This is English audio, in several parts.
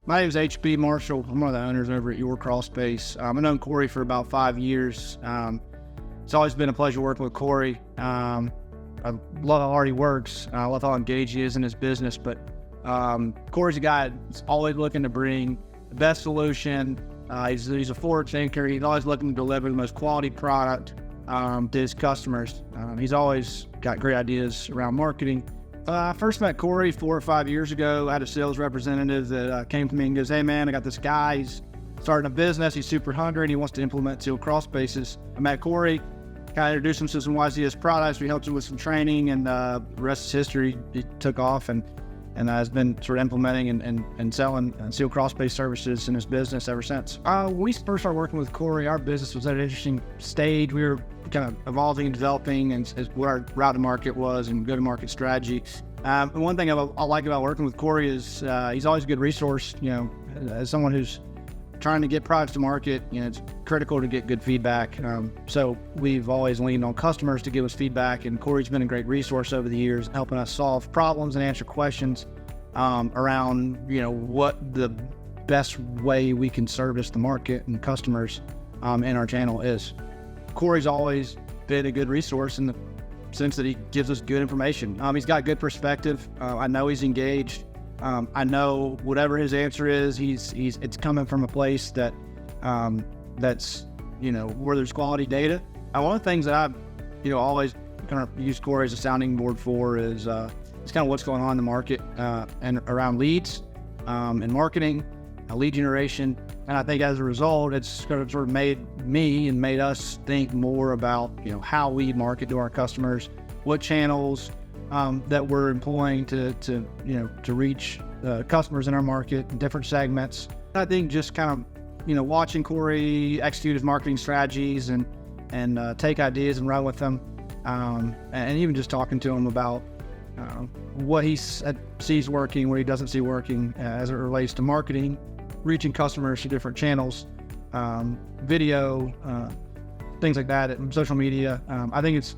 My name is HB Marshall. I'm one of the owners over at Your Crawl Space. I've known Cory for about 5 years. It's always been a pleasure working with Cory. I love how hard he works. I love how engaged he is in his business. But Cory's a guy that's always looking to bring the best solution. He's a forward thinker. He's always looking to deliver the most quality product to his customers. He's always got great ideas around marketing. I first met Cory 4 or 5 years ago. I had a sales representative that came to me and goes, "Hey man, I got this guy. He's starting a business. He's super hungry and he wants to implement Teal Crawl Spaces." I met Cory, kind of introduced him to some YZS products. We helped him with some training, and the rest is history. He took off and has been sort of implementing and selling Teal Crawl Space services in his business ever since. When we first started working with Cory, our business was at an interesting stage. We were kind of evolving and developing and what our route to market was and go-to-market strategy. And one thing I like about working with Cory is he's always a good resource. As someone who's trying to get products to market, it's critical to get good feedback. So we've always leaned on customers to give us feedback, and Cory's been a great resource over the years, helping us solve problems and answer questions around what the best way we can service the market and customers in our channel is. Cory's always been a good resource in the sense that he gives us good information. He's got good perspective. I know he's engaged. I know whatever his answer is, it's coming from a place that that's where there's quality data. One of the things that I've always kind of used Cory as a sounding board for is it's kind of what's going on in the market and around leads and marketing, lead generation. And I think as a result, it's sort of made me and made us think more about how we market to our customers, what channels that we're employing to reach customers in our market, different segments. I think just kind of watching Cory execute his marketing strategies and take ideas and run with them, and even just talking to him about what he sees working, what he doesn't see working as it relates to marketing, reaching customers through different channels, video, things like that, and social media. I think it's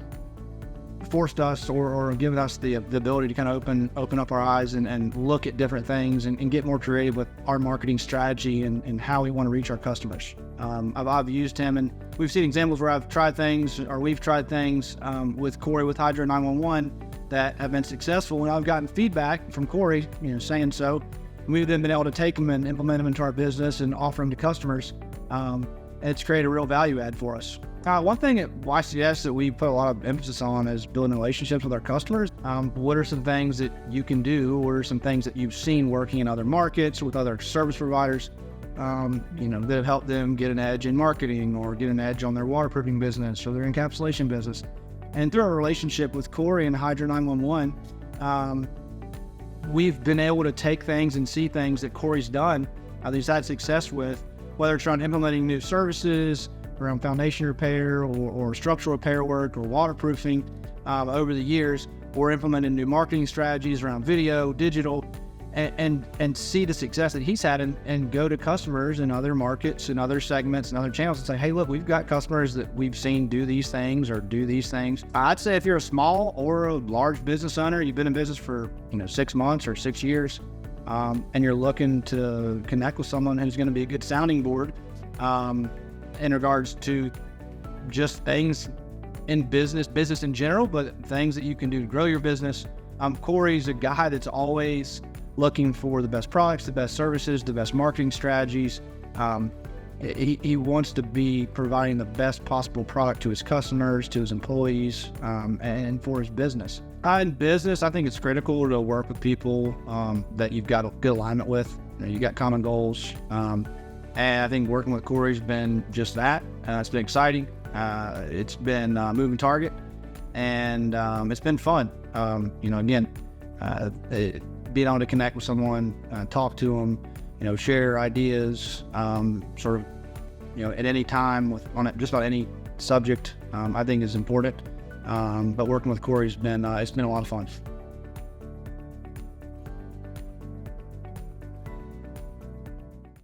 forced us or given us the ability to kind of open up our eyes and look at different things and get more creative with our marketing strategy and how we want to reach our customers. I've used him, and we've seen examples where we've tried things with Cory with Hydro 911 that have been successful, and I've gotten feedback from Cory saying so. We've then been able to take them and implement them into our business and offer them to customers. And it's created a real value add for us. One thing at YCS that we put a lot of emphasis on is building relationships with our customers. What are some things that you can do? What are some things that you've seen working in other markets with other service providers, that have helped them get an edge in marketing or get an edge on their waterproofing business or their encapsulation business? And through our relationship with Cory and Hydro 911, we've been able to take things and see things that Cory's done, that he's had success with, whether it's around implementing new services, around foundation repair or structural repair work or waterproofing over the years, or implementing new marketing strategies around video, digital, and see the success that he's had and go to customers in other markets and other segments and other channels and say, "Hey, look, we've got customers that we've seen do these things or do these things." I'd say if you're a small or a large business owner, you've been in business for 6 months or 6 years, and you're looking to connect with someone who's going to be a good sounding board in regards to just things in business in general, but things that you can do to grow your business. Cory's a guy that's always looking for the best products, the best services, the best marketing strategies. He wants to be providing the best possible product to his customers, to his employees, and for his business. In business, I think it's critical to work with people that you've got a good alignment with. You've got common goals. And I think working with Cory's been just that. It's been exciting. It's been a moving target, and it's been fun. Being able to connect with someone, talk to them, share ideas, at any time on just about any subject, I think is important. But working with Cory's been it's been a lot of fun.